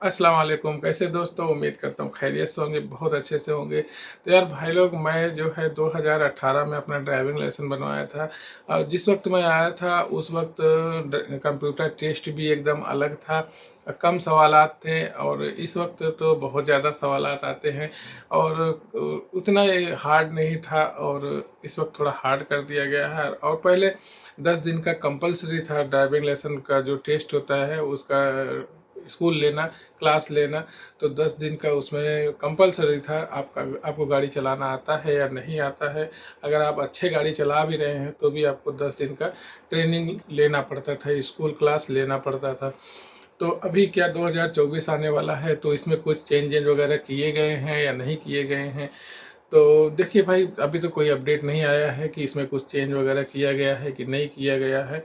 अस्सलाम वालेकुम। कैसे दोस्तों, उम्मीद करता हूँ खैरियत से होंगे, बहुत अच्छे से होंगे। तो यार भाई लोग, मैं जो है 2018 में अपना ड्राइविंग लाइसेंस बनवाया था। और जिस वक्त मैं आया था उस वक्त कंप्यूटर टेस्ट भी एकदम अलग था। कम सवालात थे और इस वक्त तो बहुत ज़्यादा सवालात आते हैं। और उतना ये हार्ड नहीं था और इस वक्त थोड़ा हार्ड कर दिया गया है। और पहले 10 दिन का कंपलसरी था ड्राइविंग लाइसेंस का जो टेस्ट होता है उसका, स्कूल लेना, क्लास लेना। तो 10 दिन का उसमें कंपलसरी था। आपको गाड़ी चलाना आता है या नहीं आता है। अगर आप अच्छे गाड़ी चला भी रहे हैं तो भी आपको 10 दिन का ट्रेनिंग लेना पड़ता था, स्कूल क्लास लेना पड़ता था। तो अभी क्या 2024 आने वाला है, तो इसमें कुछ चेंजेज वगैरह किए गए हैं या नहीं किए गए हैं। तो देखिए भाई, अभी तो कोई अपडेट नहीं आया है कि इसमें कुछ चेंज वगैरह किया गया है कि नहीं किया गया है।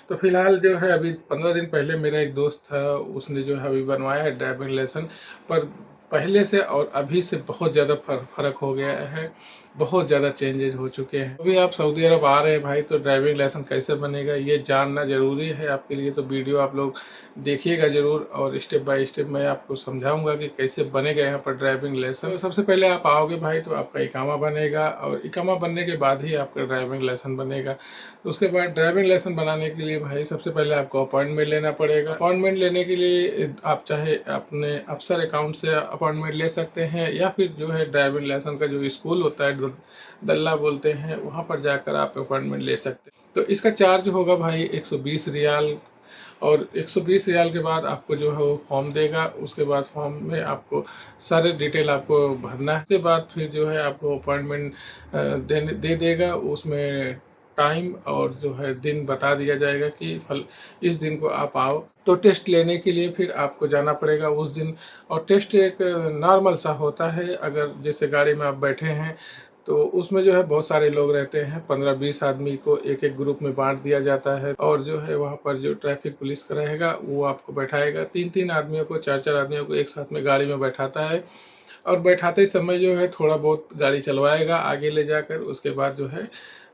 तो फिलहाल जो है, अभी 15 दिन पहले मेरा एक दोस्त था, उसने जो है अभी बनवाया है ड्राइविंग लाइसेंस। पर पहले से और अभी से बहुत ज़्यादा फ़र्क हो गया है। बहुत ज़्यादा चेंजेज हो चुके हैं। अभी आप सऊदी अरब आ रहे हैं भाई, तो ड्राइविंग लाइसेंस कैसे बनेगा ये जानना ज़रूरी है आपके लिए। तो वीडियो आप लोग देखिएगा ज़रूर और स्टेप बाय स्टेप मैं आपको समझाऊंगा कि कैसे बनेगा यहाँ पर ड्राइविंग लाइसेंस। तो सबसे पहले आप आओगे भाई तो आपका इकामा बनेगा और इकामा बनने के बाद ही आपका ड्राइविंग लाइसेंस बनेगा। तो उसके बाद ड्राइविंग लाइसेंस बनाने के लिए भाई सबसे पहले आपको अपॉइंटमेंट लेना पड़ेगा। अपॉइंटमेंट लेने के लिए आप चाहे अपने अफसर अकाउंट से अपॉइंटमेंट ले सकते हैं या फिर जो है ड्राइविंग लाइसेंस का जो स्कूल होता है, दल्ला बोलते हैं, वहाँ पर जाकर आप अपॉइंटमेंट ले सकते हैं। तो इसका चार्ज होगा भाई 120 रियाल। और 120 रियाल के बाद आपको जो है वो फॉर्म देगा। उसके बाद फॉर्म में आपको सारे डिटेल आपको भरना है। उसके बाद फिर जो है आपको अपॉइंटमेंट दे देगा। उसमें टाइम और जो है दिन बता दिया जाएगा कि फल इस दिन को आप आओ। तो टेस्ट लेने के लिए फिर आपको जाना पड़ेगा उस दिन। और टेस्ट एक नॉर्मल सा होता है। अगर जैसे गाड़ी में आप बैठे हैं तो उसमें जो है बहुत सारे लोग रहते हैं, 15-20 आदमी को एक एक ग्रुप में बांट दिया जाता है। और जो है वहाँ पर जो ट्रैफिक पुलिस का रहेगा वो आपको बैठाएगा, 3-3 आदमियों को, 4-4 आदमियों को एक साथ में गाड़ी में बैठाता है। और बैठाते समय जो है थोड़ा बहुत गाड़ी चलवाएगा आगे ले जाकर, उसके बाद जो है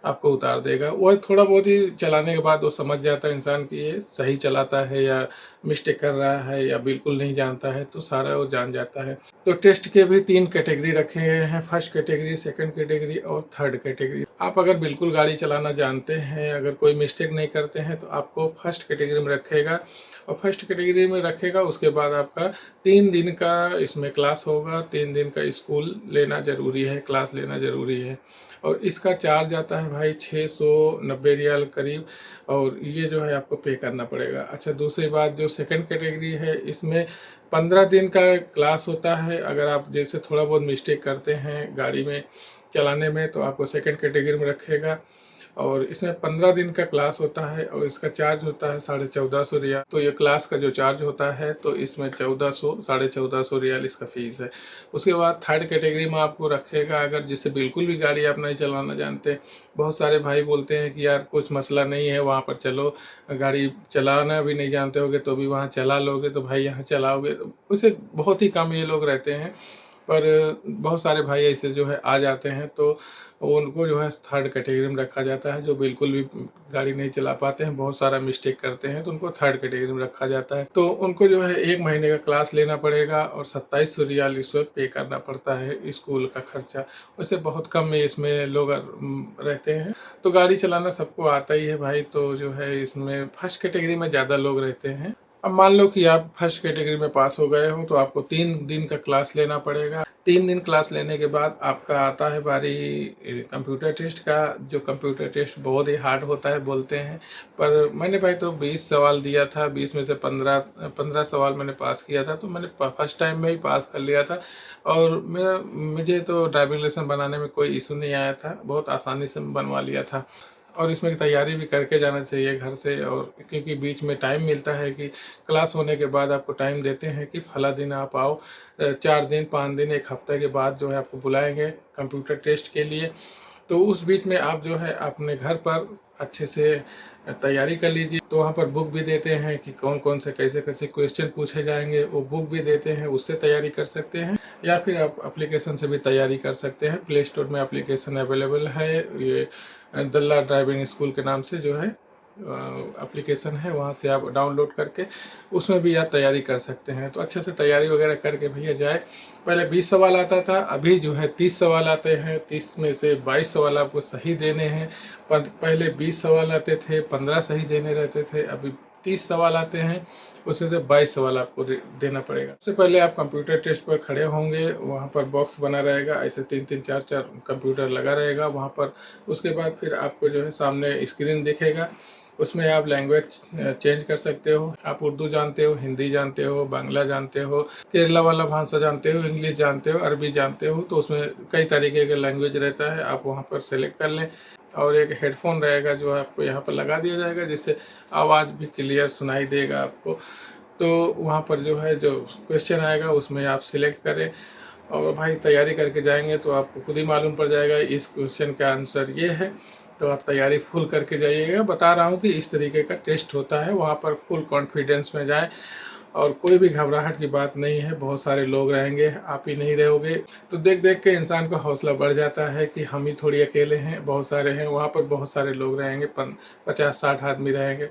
आपको उतार देगा। वह थोड़ा बहुत ही चलाने के बाद वो समझ जाता है इंसान कि ये सही चलाता है या मिस्टेक कर रहा है या बिल्कुल नहीं जानता है, तो सारा वो जान जाता है। तो टेस्ट के भी 3 कैटेगरी रखे गए हैं, फर्स्ट कैटेगरी, सेकंड कैटेगरी और थर्ड कैटेगरी। आप अगर बिल्कुल गाड़ी चलाना जानते हैं, अगर कोई मिस्टेक नहीं करते हैं, तो आपको फर्स्ट कैटेगरी में रखेगा। और फर्स्ट कैटेगरी में रखेगा उसके बाद आपका 3 दिन का इसमें क्लास होगा। 3 दिन का स्कूल लेना ज़रूरी है, क्लास लेना ज़रूरी है। और इसका चार्ज आता है भाई 690 रियाल करीब। और ये जो है आपको पे करना पड़ेगा। अच्छा, दूसरी बात, जो सेकंड कैटेगरी है इसमें 15 दिन का क्लास होता है। अगर आप जैसे थोड़ा बहुत मिस्टेक करते हैं गाड़ी में चलाने में तो आपको सेकंड कैटेगरी में रखेगा। और इसमें 15 दिन का क्लास होता है और इसका चार्ज होता है 1450 रियाल। तो ये क्लास का जो चार्ज होता है तो इसमें 1400, 1450 रियाल इसका फीस है। उसके बाद थर्ड कैटेगरी में आपको रखेगा, अगर जिससे बिल्कुल भी गाड़ी आप नहीं चलाना जानते। बहुत सारे भाई बोलते हैं कि यार कुछ मसला नहीं है, वहाँ पर चलो, गाड़ी चलाना भी नहीं जानते होगे तो भी वहाँ चला लोगे, तो भाई यहाँ चलाओगे। उसे बहुत ही कम ये लोग रहते हैं, पर बहुत सारे भाई ऐसे जो है आ जाते हैं, तो उनको जो है थर्ड कैटेगरी में रखा जाता है। जो बिल्कुल भी गाड़ी नहीं चला पाते हैं, बहुत सारा मिस्टेक करते हैं, तो उनको थर्ड कैटेगरी में रखा जाता है। तो उनको जो है 1 महीने का क्लास लेना पड़ेगा और 2700 रियाल इसमें पे करना पड़ता है स्कूल का खर्चा। वैसे बहुत कम में इसमें लोग रहते हैं। तो गाड़ी चलाना सबको आता ही है भाई, तो जो है इसमें फर्स्ट कैटेगरी में ज़्यादा लोग रहते हैं। अब मान लो कि आप फर्स्ट कैटेगरी में पास हो गए हो तो आपको 3 दिन का क्लास लेना पड़ेगा। 3 दिन क्लास लेने के बाद आपका आता है बारी कंप्यूटर टेस्ट का। जो कंप्यूटर टेस्ट बहुत ही हार्ड होता है बोलते हैं, पर मैंने भाई तो 20 सवाल दिया था, 20 में से 15 सवाल मैंने पास किया था। तो मैंने फर्स्ट टाइम में ही पास कर लिया था। और मुझे तो ड्राइविंग लाइसेंस बनाने में कोई इशू नहीं आया था, बहुत आसानी से बनवा लिया था। और इसमें तैयारी भी करके जाना चाहिए घर से। और क्योंकि बीच में टाइम मिलता है कि क्लास होने के बाद आपको टाइम देते हैं कि फला दिन आप आओ, 4 दिन, 5 दिन, 1 हफ्ते के बाद जो है आपको बुलाएंगे कंप्यूटर टेस्ट के लिए। तो उस बीच में आप जो है अपने घर पर अच्छे से तैयारी कर लीजिए। तो वहाँ पर बुक भी देते हैं कि कौन कौन से कैसे कैसे क्वेश्चन पूछे जाएंगे, वो बुक भी देते हैं, उससे तैयारी कर सकते हैं। या फिर आप एप्लीकेशन से भी तैयारी कर सकते हैं। प्ले स्टोर में एप्लीकेशन अवेलेबल है, ये दल्ला ड्राइविंग स्कूल के नाम से जो है एप्लीकेशन है, वहाँ से आप डाउनलोड करके उसमें भी आप तैयारी कर सकते हैं। तो अच्छे से तैयारी वगैरह करके भैया जाए। पहले 20 सवाल आता था, अभी जो है 30 सवाल आते हैं। 30 में से 22 सवाल आपको सही देने हैं। पर पहले 20 सवाल आते थे, 15 सही देने रहते थे, अभी 30 सवाल आते हैं, उसमें से 22 सवाल आपको देना पड़ेगा। सबसे पहले आप कंप्यूटर टेस्ट पर खड़े होंगे, वहाँ पर बॉक्स बना रहेगा, ऐसे 3-3 4-4 कंप्यूटर लगा रहेगा वहाँ पर। उसके बाद फिर आपको जो है सामने स्क्रीन दिखेगा, उसमें आप लैंग्वेज चेंज कर सकते हो। आप उर्दू जानते हो, हिंदी जानते हो, बांग्ला जानते हो, केरला वाला भाषा जानते हो, इंग्लिश जानते हो, अरबी जानते हो, तो उसमें कई तरीके का लैंग्वेज रहता है, आप वहाँ पर सेलेक्ट कर लें। और एक हेडफोन रहेगा जो आपको यहाँ पर लगा दिया जाएगा, जिससे आवाज़ भी क्लियर सुनाई देगा आपको। तो वहाँ पर जो है जो क्वेश्चन आएगा उसमें आप सिलेक्ट करें, और भाई तैयारी करके जाएंगे तो आपको खुद ही मालूम पड़ जाएगा इस क्वेश्चन का आंसर ये है। तो आप तैयारी फुल करके जाइएगा। बता रहा हूँ कि इस तरीके का टेस्ट होता है, वहाँ पर फुल कॉन्फिडेंस में जाएं, और कोई भी घबराहट की बात नहीं है। बहुत सारे लोग रहेंगे, आप ही नहीं रहोगे, तो देख देख के इंसान का हौसला बढ़ जाता है कि हम ही थोड़ी अकेले हैं, बहुत सारे हैं। वहाँ पर बहुत सारे लोग रहेंगे, 50-60 आदमी रहेंगे,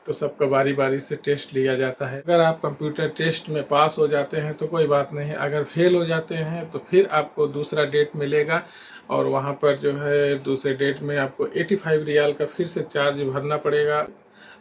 तो सबका बारी बारी से टेस्ट लिया जाता है। अगर आप कंप्यूटर टेस्ट में पास हो जाते हैं तो कोई बात नहीं, अगर फेल हो जाते हैं तो फिर आपको दूसरा डेट मिलेगा, और वहाँ पर जो है दूसरे डेट में आपको 85 रियाल का फिर से चार्ज भरना पड़ेगा।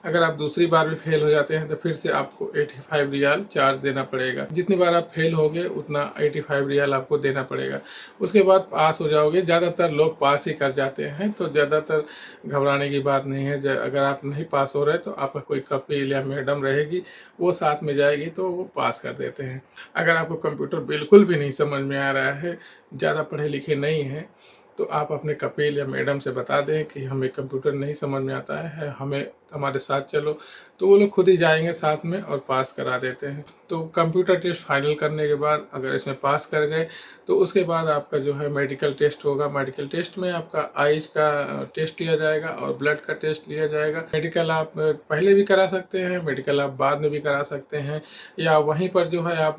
अगर आप दूसरी बार भी फेल हो जाते हैं तो फिर से आपको 85 रियाल चार्ज देना पड़ेगा। जितनी बार आप फेल होगे उतना 85 रियाल आपको देना पड़ेगा। उसके बाद पास हो जाओगे। ज़्यादातर लोग पास ही कर जाते हैं, तो ज़्यादातर घबराने की बात नहीं है। अगर आप नहीं पास हो रहे तो आपका कोई कपिल या मैडम रहेगी, वो साथ में जाएगी, तो वो पास कर देते हैं। अगर आपको कंप्यूटर बिल्कुल भी नहीं समझ में आ रहा है, ज़्यादा पढ़े लिखे नहीं हैं, तो आप अपने कपिल या मैडम से बता दें कि हमें कंप्यूटर नहीं समझ में आता है, हमें हमारे साथ चलो, तो वो लोग खुद ही जाएंगे साथ में और पास करा देते हैं। तो कंप्यूटर टेस्ट फाइनल करने के बाद अगर इसमें पास कर गए तो उसके बाद आपका जो है मेडिकल टेस्ट होगा। मेडिकल टेस्ट में आपका आइज का टेस्ट लिया जाएगा और ब्लड का टेस्ट लिया जाएगा। मेडिकल आप पहले भी करा सकते हैं, मेडिकल आप बाद में भी करा सकते हैं, या वहीं पर जो है आप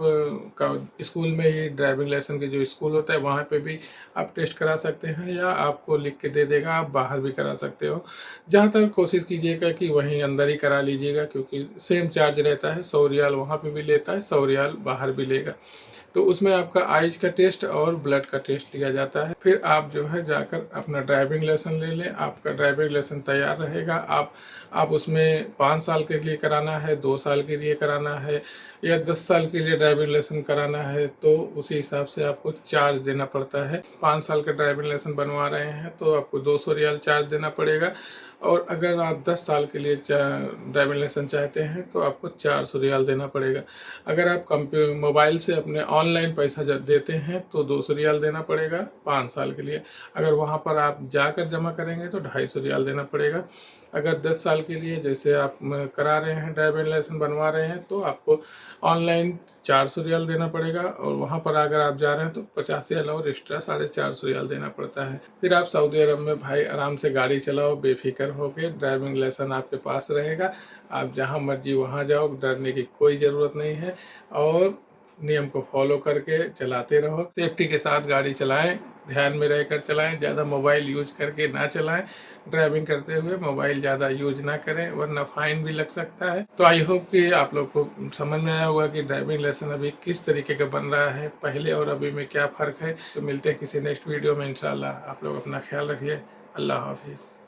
स्कूल में ही ड्राइविंग लाइसेंस के जो स्कूल होता है वहाँ पे भी आप टेस्ट करा सकते हैं, या आपको लिख के दे देगा, आप बाहर भी करा सकते हो। जहाँ तक कोशिश कीजिएगा कि वहीं अंदर ही करा लीजिएगा, क्योंकि सेम चार्ज रहता है। 100 रियाल वहाँ पे भी लेता है, 100 रियाल बाहर भी लेगा। तो उसमें आपका आइज का टेस्ट और ब्लड का टेस्ट लिया जाता है। फिर आप जो है जाकर अपना ड्राइविंग लाइसेंस ले लें। आपका ड्राइविंग लाइसेंस तैयार रहेगा। आप उसमें 5 साल के लिए कराना है, 2 साल के लिए कराना है, या 10 साल के लिए ड्राइविंग लाइसेंस कराना है, तो उसी हिसाब से आपको चार्ज देना पड़ता है। 5 साल का ड्राइविंग लाइसेंस बनवा रहे हैं तो आपको 200 रियाल चार्ज देना पड़ेगा, और अगर आप 10 साल के लिए ड्राइविंग लाइसेंस चाहते हैं तो आपको 400 रियाल देना पड़ेगा। अगर आप मोबाइल से अपने ऑनलाइन पैसा देते हैं तो 200 रियाल देना पड़ेगा 5 साल के लिए। अगर वहाँ पर आप जाकर जमा करेंगे तो 250 रियाल देना पड़ेगा। अगर 10 साल के लिए जैसे आप करा रहे हैं, ड्राइविंग लाइसेंस बनवा रहे हैं, तो आपको ऑनलाइन 400 रियाल देना पड़ेगा, और वहाँ पर अगर आप जा रहे हैं तो 50 रियाल और एक्स्ट्रा 450 रियाल देना पड़ता है। फिर आप सऊदी अरब में भाई आराम से गाड़ी चलाओ, बेफिक्र होकर। ड्राइविंग लाइसेंस आपके पास रहेगा, आप जहाँ मर्जी वहाँ जाओ, डरने की कोई ज़रूरत नहीं है, और नियम को फॉलो करके चलाते रहो। सेफ्टी के साथ गाड़ी चलाएं, ध्यान में रहकर चलाएं, ज़्यादा मोबाइल यूज करके ना चलाएं। ड्राइविंग करते हुए मोबाइल ज़्यादा यूज ना करें, वरना फाइन भी लग सकता है। तो आई होप कि आप लोग को समझ में आया होगा कि ड्राइविंग लाइसेंस अभी किस तरीके का बन रहा है, पहले और अभी में क्या फ़र्क है। तो मिलते हैं किसी नेक्स्ट वीडियो में इंशाल्लाह। आप लोग अपना ख्याल रखिए। अल्लाह हाफिज़।